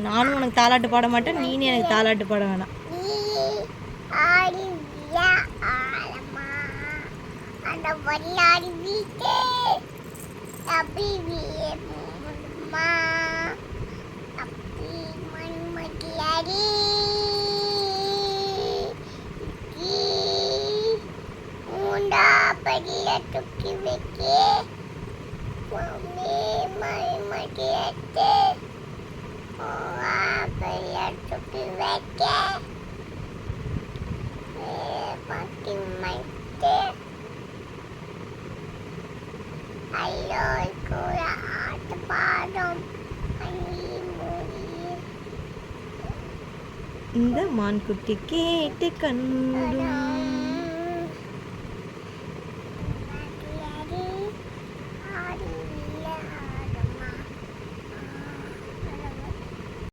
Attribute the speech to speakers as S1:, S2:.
S1: நானும் உனக்கு தாலாட்டு பாட மாட்டேன், நீனே எனக்கு தாலாட்டு பாட வேணாம்.
S2: Tuki wiki, mami mati ate, oh apa tuki wiki, mati mati, ayo ikut ate padam, ani muri.
S1: இந்த மான்குட்டி கேட்டு கண்ணும்